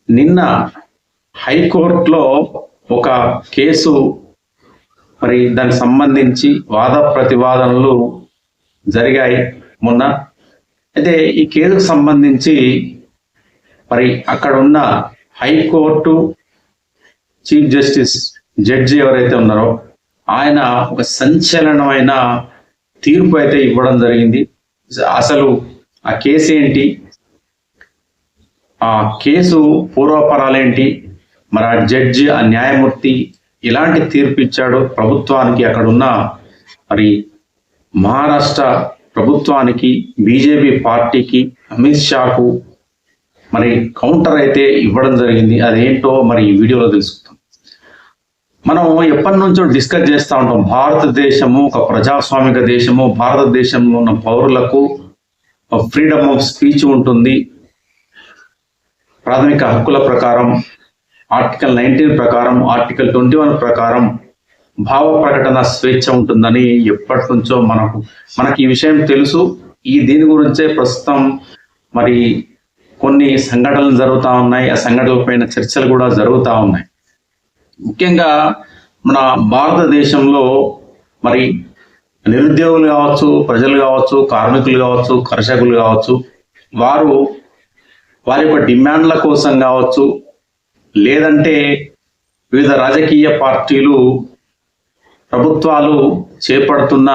నిన్న హైకోర్టులో ఒక కేసు మరి దానికి సంబంధించి వాద ప్రతివాదనలు జరిగాయి మొన్న. అయితే ఈ కేసుకు సంబంధించి మరి అక్కడ ఉన్న హైకోర్టు చీఫ్ జస్టిస్ జడ్జి ఎవరైతే ఉన్నారో ఆయన ఒక సంచలనమైన తీర్పు అయితే ఇవ్వడం జరిగింది. అసలు ఆ కేసు ఏంటి, ఆ కేసు పూర్వపరాలేంటి, మరి ఆ జడ్జి ఆ న్యాయమూర్తి ఎలాంటి తీర్పు ఇచ్చాడో ప్రభుత్వానికి, అక్కడ ఉన్న మరి మహారాష్ట్ర ప్రభుత్వానికి, బీజేపీ పార్టీకి, అమిత్ షాకు మరి కౌంటర్ అయితే ఇవ్వడం జరిగింది. అదేంటో మరి ఈ వీడియోలో తెలుసుకుందాం. మనం ఎప్పటి నుంచో డిస్కస్ చేస్తూ ఉంటాం, భారతదేశము ఒక ప్రజాస్వామిక దేశము, భారతదేశంలో ఉన్న పౌరులకు ఫ్రీడమ్ ఆఫ్ స్పీచ్ ఉంటుంది, ప్రాథమిక హక్కుల ప్రకారం ఆర్టికల్ 19 ప్రకారం, ఆర్టికల్ 21 ప్రకారం భావ ప్రకటన స్వేచ్ఛ ఉంటుందని ఎప్పటి నుంచో మనకి ఈ విషయం తెలుసు. దీని గురించే ప్రస్తుతం మరి కొన్ని సంఘటనలు జరుగుతూ ఉన్నాయి, ఆ సంఘటనల పైన చర్చలు కూడా జరుగుతూ ఉన్నాయి. ముఖ్యంగా మన భారతదేశంలో మరి నిరుద్యోగులు కావచ్చు, ప్రజలు కావచ్చు, కార్మికులు కావచ్చు, కర్షకులు కావచ్చు, వారి యొక్క డిమాండ్ల కోసం కావచ్చు, లేదంటే వివిధ రాజకీయ పార్టీలు ప్రభుత్వాలు చేపడుతున్న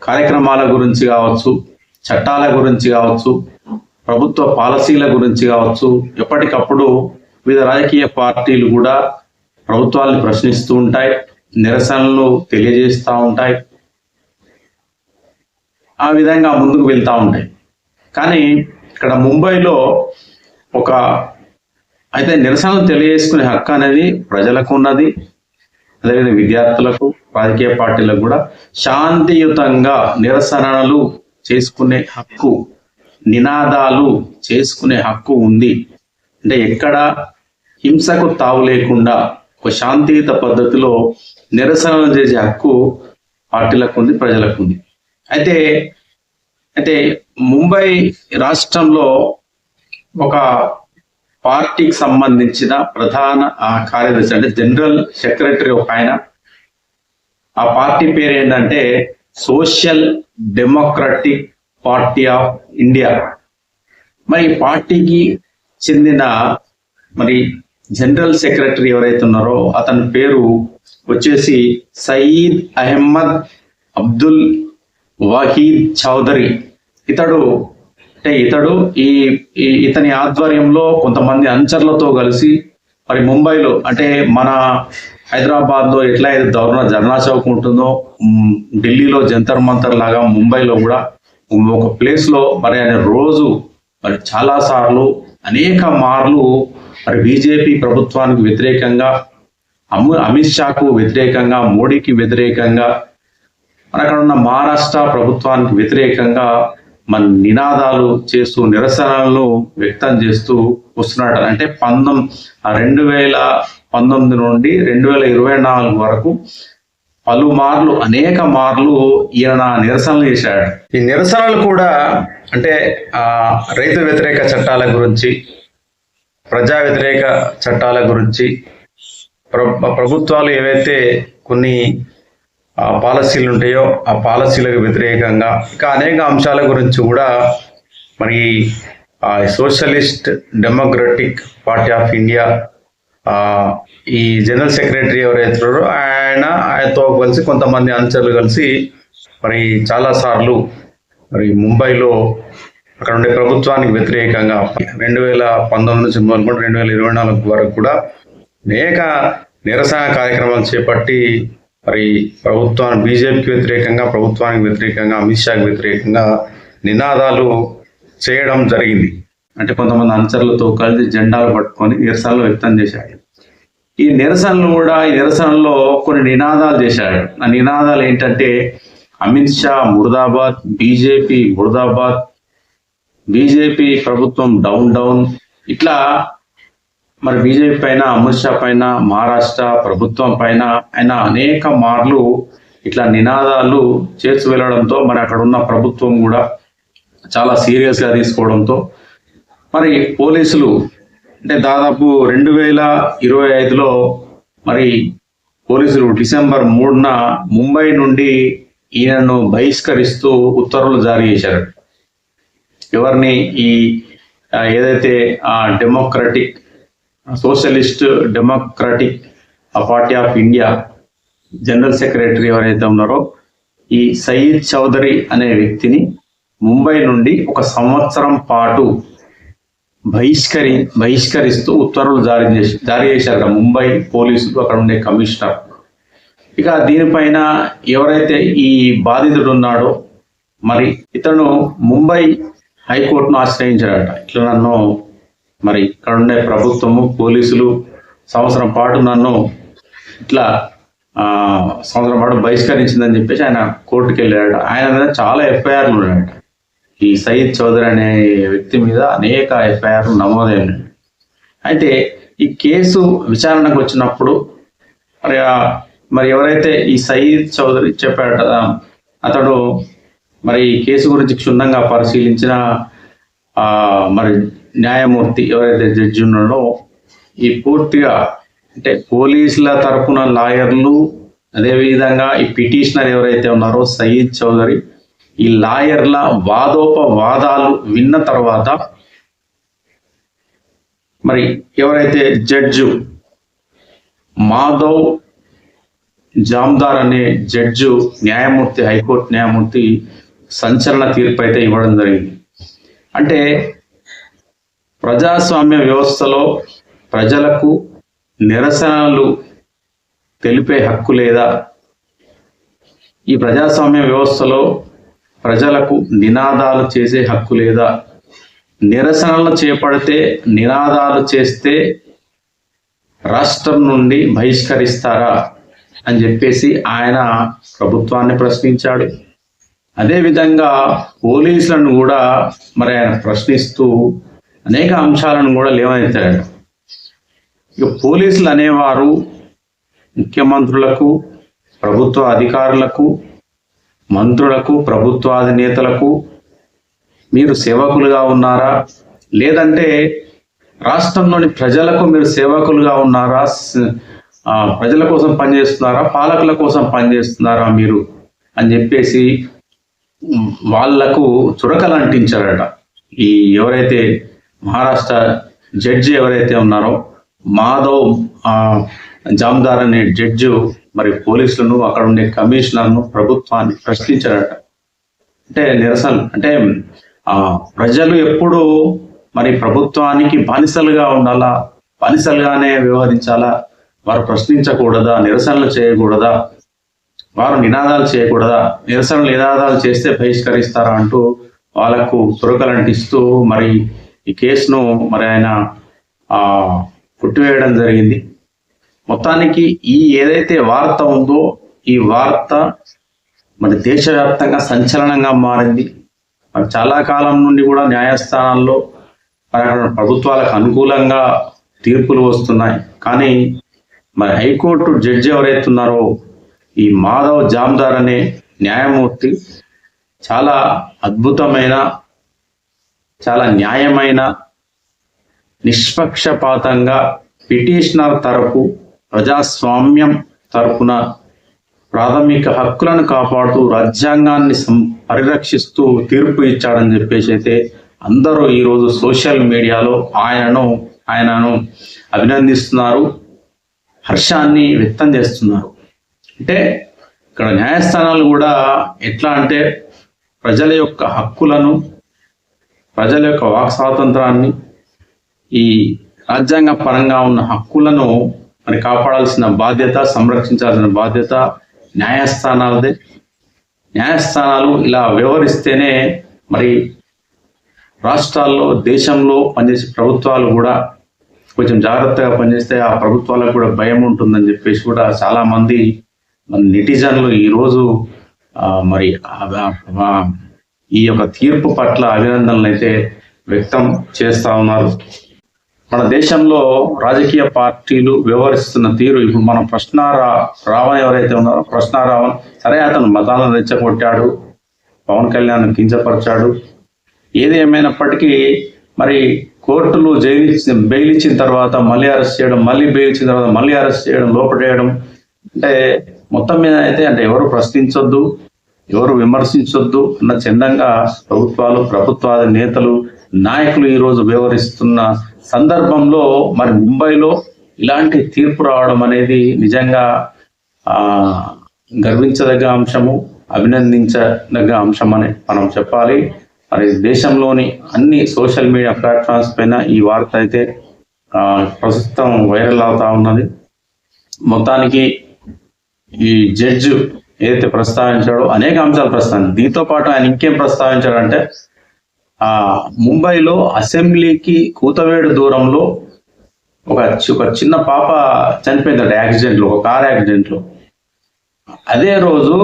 కార్యక్రమాల గురించి కావచ్చు, చట్టాల గురించి కావచ్చు, ప్రభుత్వ పాలసీల గురించి కావచ్చు, ఎప్పటికప్పుడు వివిధ రాజకీయ పార్టీలు కూడా ప్రభుత్వాలను ప్రశ్నిస్తూ ఉంటాయి, నిరసనలు తెలియజేస్తూ ఉంటాయి, ఆ విధంగా ముందుకు వెళ్తూ ఉంటాయి. కానీ ఇక్కడ ముంబైలో అయితే నిరసనలు తెలియజేసుకునే హక్కు అనేది ప్రజలకు ఉన్నది, అదేవిధంగా విద్యార్థులకు, రాజకీయ పార్టీలకు కూడా శాంతియుతంగా నిరసనలు చేసుకునే హక్కు, నినాదాలు చేసుకునే హక్కు ఉంది. అంటే ఎక్కడ హింసకు తావు లేకుండా ఒక శాంతియుత పద్ధతిలో నిరసనలు చేసే హక్కు పార్టీలకు ఉంది, ప్రజలకు ఉంది. అయితే ముంబై రాష్ట్రంలో ఒక పార్టీకి సంబంధించిన ప్రధాన కార్యదర్శి, అంటే జనరల్ సెక్రటరీ ఒక ఆయన, ఆ పార్టీ పేరు ఏంటంటే social democratic party of India. మరి పార్టీకి చెందిన మరి జనరల్ సెక్రటరీ ఎవరైతే ఉన్నారో అతని పేరు వచ్చేసి సయీద్ అహ్మద్ అబ్దుల్ వాహీద్ చౌదరి. ఇతని ఆధ్వర్యంలో కొంతమంది అనుచరులతో కలిసి మరి ముంబైలో, అంటే మన హైదరాబాద్లో ఎట్లా అయితే ధర్నా చౌక్ ఉంటుందో, ఢిల్లీలో జంతర్ మంతర్ లాగా ముంబైలో కూడా ఒక ప్లేస్లో మరి ఆయన రోజు మరి చాలా సార్లు, అనేక మార్లు మరి బీజేపీ ప్రభుత్వానికి వ్యతిరేకంగా, అమిత్ షాకు వ్యతిరేకంగా, మోడీకి వ్యతిరేకంగా, మరి అక్కడ ఉన్న మహారాష్ట్ర ప్రభుత్వానికి వ్యతిరేకంగా మన నినాదాలు చేస్తూ, నిరసనలను వ్యక్తం చేస్తూ వస్తున్నాడు. అంటే 2019 నుండి 2024 వరకు పలుమార్లు, అనేక మార్లు ఈయన నిరసనలు చేశాడు. ఈ నిరసనలు కూడా అంటే రైతు వ్యతిరేక చట్టాల గురించి, ప్రజా వ్యతిరేక చట్టాల గురించి, ప్రభుత్వాలు ఏవైతే కొన్ని పాలసీలు ఉంటాయో ఆ పాలసీలకు వ్యతిరేకంగా, ఇంకా అనేక అంశాల గురించి కూడా మరి socialist democratic party of India ఈ జనరల్ సెక్రటరీ ఎవరైతే ఆయనతో కలిసి కొంతమంది అనుచరులు కలిసి మరి చాలాసార్లు మరి ముంబైలో అక్కడ ఉండే ప్రభుత్వానికి వ్యతిరేకంగా 2019 నుంచి 2024 వరకు కూడా అనేక నిరసన కార్యక్రమాలు చేపట్టి మరి ప్రభుత్వానికి, బీజేపీకి వ్యతిరేకంగా, ప్రభుత్వానికి వ్యతిరేకంగా, అమిత్ షాకి వ్యతిరేకంగా నినాదాలు చేయడం జరిగింది. అంటే కొంతమంది అనుచరులతో కలిసి జెండాలు పట్టుకొని నిరసనలు వ్యక్తం చేశాడు. ఈ నిరసనలో కొన్ని నినాదాలు చేశాడు. ఆ నినాదాలు ఏంటంటే అమిత్ షా ముర్దాబాద్, బీజేపీ ముర్దాబాద్, బీజేపీ ప్రభుత్వం డౌన్ డౌన్, ఇట్లా మరి బీజేపీ పైన, అమిత్ షా పైన, మహారాష్ట్ర ప్రభుత్వం పైన ఆయన అనేక మార్లు ఇట్లా నినాదాలు చేసి వెళ్ళడంతో మరి అక్కడ ఉన్న ప్రభుత్వం కూడా చాలా సీరియస్గా తీసుకోవడంతో మరి పోలీసులు అంటే దాదాపు 2025లో మరి పోలీసులు డిసెంబర్ 3న ముంబై నుండి ఈయనను బహిష్కరిస్తూ ఉత్తర్వులు జారీ చేశారు. ఎవరిని? ఈ ఏదైతే democratic socialist democratic party of India general secretary ఎవరైతే ఉన్నారో ఈ సయీద్ చౌదరి అనే వ్యక్తిని ముంబై నుండి 1 సంవత్సరం పాటు బహిష్కరిస్తూ ఉత్తర్వులు జారీ చేశారు ముంబై పోలీసులు, అక్కడ ఉండే కమిషనర్. ఇక దీనిపైన ఎవరైతే ఈ బాధితుడు ఉన్నాడో మరి ఇతను ముంబై హైకోర్టును ఆశ్రయించాడట. ఇట్లా నన్ను మరి ఇక్కడ ఉండే ప్రభుత్వము పోలీసులు సంవత్సరం పాటు నన్ను ఇట్లా సంవత్సరం పాటు బహిష్కరించిందని చెప్పేసి ఆయన కోర్టుకు వెళ్ళాడు. ఆయన మీద చాలా ఎఫ్ఐఆర్లు ఉన్నాయట. ఈ సయీద్ చౌదరి అనే వ్యక్తి మీద అనేక ఎఫ్ఐఆర్లు నమోదైనాయి. అయితే ఈ కేసు విచారణకు వచ్చినప్పుడు మరి ఎవరైతే ఈ సయీద్ చౌదరి చెప్పాడ అతడు మరి ఈ కేసు గురించి క్షుణ్ణంగా పరిశీలించిన మరి న్యాయమూర్తి ఎవరైతే జడ్జి ఉన్నాడో ఈ పూర్తిగా అంటే పోలీసుల తరఫున లాయర్లు, అదేవిధంగా ఈ పిటిషనర్ ఎవరైతే ఉన్నారో సయీద్ చౌదరి, ఈ లాయర్ల వాదోపవాదాలు విన్న తర్వాత మరి ఎవరైతే జడ్జు మాధవ్ జామ్దార్ అనే జడ్జు న్యాయమూర్తి, హైకోర్టు న్యాయమూర్తి సంచలన తీర్పు అయితే ఇవ్వడం జరిగింది. అంటే ప్రజాస్వామ్య వ్యవస్థలో ప్రజలకు నిరసనలు తెలిపే హక్కు లేదా? ఈ ప్రజాస్వామ్య వ్యవస్థలో ప్రజలకు నినాదాలు చేసే హక్కు లేదా? నిరసనలు చేపడితే, నినాదాలు చేస్తే రాష్ట్రం నుండి బహిష్కరిస్తారా అని చెప్పేసి ఆయన ప్రభుత్వాన్ని ప్రశ్నించాడు. అదేవిధంగా పోలీసులను కూడా మరి ఆయన ప్రశ్నిస్తూ అనేక అంశాలను కూడా లేవనెత్తాడు. ఇక పోలీసులు అనేవారు ముఖ్యమంత్రులకు, ప్రభుత్వ అధికారులకు, మంత్రులకు, ప్రభుత్వాధినేతలకు మీరు సేవకులుగా ఉన్నారా, లేదంటే రాష్ట్రంలోని ప్రజలకు మీరు సేవకులుగా ఉన్నారా, ప్రజల కోసం పనిచేస్తున్నారా, పాలకుల కోసం పనిచేస్తున్నారా మీరు అని చెప్పేసి వాళ్లకు చురకలు అంటించారట. ఈ ఎవరైతే మహారాష్ట్ర జడ్జి ఎవరైతే ఉన్నారో మాధవ్ జామ్దార్ అనే జడ్జి మరి పోలీసులను, అక్కడ ఉండే కమిషనర్ను, ప్రభుత్వాన్ని ప్రశ్నించారట. అంటే నిరసనలు అంటే ప్రజలు ఎప్పుడు మరి ప్రభుత్వానికి బానిసలుగా ఉండాలా, బానిసలుగానే వ్యవహరించాలా, వారు ప్రశ్నించకూడదా, నిరసనలు చేయకూడదా, వారు నినాదాలు చేయకూడదా, నినాదాలు చేస్తే బహిష్కరిస్తారా అంటూ వాళ్ళకు చురకలంటిస్తూ మరి ఈ కేసును మరి ఆయన కొట్టివేయడం జరిగింది. మొత్తానికి ఈ ఏదైతే వార్త ఉందో ఈ వార్త మరి దేశవ్యాప్తంగా సంచలనంగా మారింది. మరి చాలా కాలం నుండి కూడా న్యాయస్థానాల్లో ప్రభుత్వాలకు అనుకూలంగా తీర్పులు వస్తున్నాయి. కానీ మరి హైకోర్టు జడ్జి ఎవరైతే ఉన్నారో ఈ మాధవ్ జామ్దార్ అనే న్యాయమూర్తి చాలా అద్భుతమైన, చాలా న్యాయమైన, నిష్పక్షపాతంగా పిటిషనర్ తరపు, ప్రజాస్వామ్యం తరపున ప్రాథమిక హక్కులను కాపాడుతూ రాజ్యాంగాన్ని పరిరక్షిస్తూ తీర్పు ఇచ్చాడని చెప్పేసి అయితే అందరూ ఈరోజు సోషల్ మీడియాలో ఆయనను అభినందిస్తున్నారు, హర్షాన్ని వ్యక్తం చేస్తున్నారు. అంటే ఇక్కడ న్యాయస్థానాలు కూడా ఎట్లా అంటే ప్రజల యొక్క హక్కులను, ప్రజల యొక్క వాక్ స్వాతంత్రాన్ని, ఈ రాజ్యాంగ పరంగా ఉన్న హక్కులను మరి కాపాడాల్సిన బాధ్యత, సంరక్షించాల్సిన బాధ్యత న్యాయస్థానాలదే. న్యాయస్థానాలు ఇలా వ్యవహరిస్తేనే మరి రాష్ట్రాల్లో, దేశంలో పనిచేసే ప్రభుత్వాలు కూడా కొంచెం జాగ్రత్తగా పనిచేస్తే ఆ ప్రభుత్వాలకు కూడా భయం ఉంటుందని చెప్పేసి కూడా చాలా మంది నెటిజన్లు ఈరోజు మరి ఈ యొక్క తీర్పు పట్ల అభినందనలు అయితే వ్యక్తం చేస్తూ ఉన్నారు. మన దేశంలో రాజకీయ పార్టీలు వ్యవహరిస్తున్న తీరు ఇప్పుడు మనం రావణ్ ఎవరైతే ఉన్నారో రావణ్ సరే, అతను మతాలను రెచ్చగొట్టాడు, పవన్ కళ్యాణ్ కించపరిచాడు. ఏది ఏమైనప్పటికీ మరి కోర్టులు బెయిల్ ఇచ్చిన తర్వాత మళ్ళీ అరెస్ట్ చేయడం, మళ్ళీ బెయిల్ ఇచ్చిన తర్వాత మళ్ళీ అరెస్ట్ చేయడం, లోపడేయడం. అంటే మొత్తం మీద అయితే అంటే ఎవరు ప్రశ్నించొద్దు, ఎవరు విమర్శించొద్దు అన్న చందంగా ప్రభుత్వాల నేతలు, నాయకులు ఈరోజు వ్యవహరిస్తున్న సందర్భంలో మరి ముంబైలో ఇలాంటి తీర్పు రావడం అనేది నిజంగా గర్వించదగ్గ అంశము, అభినందించదగ్గ అంశం అని మనం చెప్పాలి. మరి దేశంలోని అన్ని సోషల్ మీడియా ప్లాట్ఫామ్స్ పైన ఈ వార్త అయితే ప్రస్తుతం వైరల్ అవుతా ఉన్నది. మొత్తానికి ఈ జడ్జి ఏదైతే ప్రస్తావించాడో అనేక అంశాలు ప్రస్తావించాడు. దీంతో పాటు ఆయన ఇంకేం ప్రస్తావించాడంటే ముంబైలో అసెంబ్లీకి కూతవేడు దూరంలో ఒక చిన్న పాప చనిపోయిందట యాక్సిడెంట్లో, ఒక కార్ యాక్సిడెంట్లో. అదే రోజు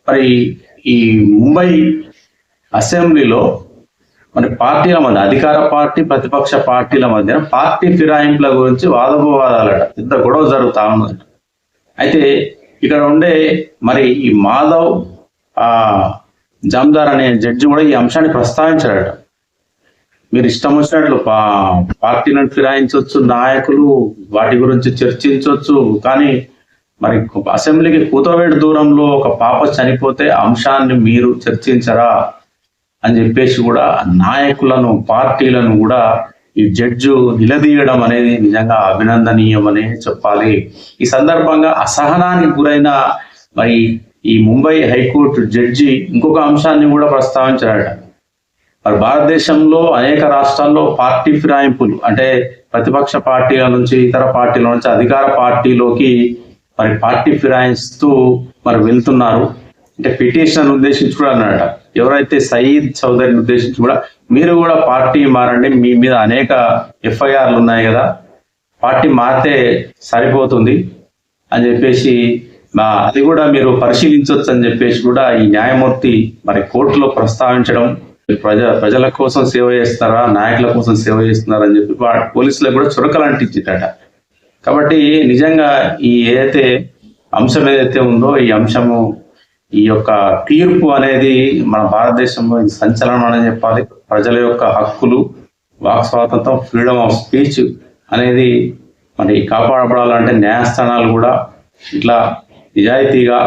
మరి ఈ ముంబై అసెంబ్లీలో మరి పార్టీల మధ్య, అధికార పార్టీ ప్రతిపక్ష పార్టీల మధ్య పార్టీ ఫిరాయింపుల గురించి వాదోపవాదాలట, పెద్ద గొడవ జరుగుతా ఉందట. అయితే ఇక్కడ ఉండే మరి ఈ మాధవ్ జామ్దార్ అనే జడ్జి కూడా ఈ అంశాన్ని ప్రస్తావించాడట. మీరు ఇష్టం వచ్చినట్లు పార్టీలను ఫిరాయించవచ్చు, నాయకులు వాటి గురించి చర్చించవచ్చు, కానీ మరి అసెంబ్లీకి కూతవేడు దూరంలో ఒక పాప చనిపోతే అంశాన్ని మీరు చర్చించరా అని చెప్పేసి కూడా నాయకులను, పార్టీలను కూడా ఈ జడ్జు నిలదీయడం అనేది నిజంగా అభినందనీయమని చెప్పాలి. ఈ సందర్భంగా అసహనానికి గురైన మరి ఈ ముంబై హైకోర్టు జడ్జి ఇంకొక అంశాన్ని కూడా ప్రస్తావించాడట. మరి భారతదేశంలో అనేక రాష్ట్రాల్లో పార్టీ ఫిరాయింపులు, అంటే ప్రతిపక్ష పార్టీల నుంచి, ఇతర పార్టీల నుంచి అధికార పార్టీలోకి మరి పార్టీ ఫిరాయిస్తూ మరి వెళ్తున్నారు. అంటే పిటిషన్ ఉద్దేశించి కూడా అన్నాడట, ఎవరైతే సయీద్ చౌదరిని ఉద్దేశించి కూడా మీరు కూడా పార్టీ మారండి, మీ మీద అనేక ఎఫ్ఐఆర్లు ఉన్నాయి కదా, పార్టీ మారితే సరిపోతుంది అని చెప్పేసి అది కూడా మీరు పరిశీలించవచ్చు అని చెప్పేసి కూడా ఈ న్యాయమూర్తి మరి కోర్టులో ప్రస్తావించడం, ప్రజల కోసం సేవ చేస్తున్నారా, నాయకుల కోసం సేవ చేస్తున్నారా అని చెప్పి పోలీసులకు కూడా చురకలు అంటించిందట. కాబట్టి నిజంగా ఈ ఏదైతే అంశం ఏదైతే ఉందో ఈ అంశము, ఈ యొక్క తీర్పు అనేది మన భారతదేశంలో ఇది సంచలనం అని చెప్పాలి. ప్రజల యొక్క హక్కులు, వాక్ స్వాతంత్రం, ఫ్రీడమ్ ఆఫ్ స్పీచ్ అనేది మరి కాపాడబడాలంటే న్యాయస్థానాలు కూడా ఇట్లా నిజాయితీగా,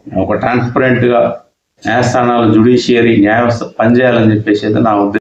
ఒక ట్రాన్స్పరెంట్గా న్యాయస్థానాలు, జ్యుడిషియరీ, న్యాయ వ్యవస్థ పనిచేయాలని చెప్పేసి అయితే నా ఉద్దేశం.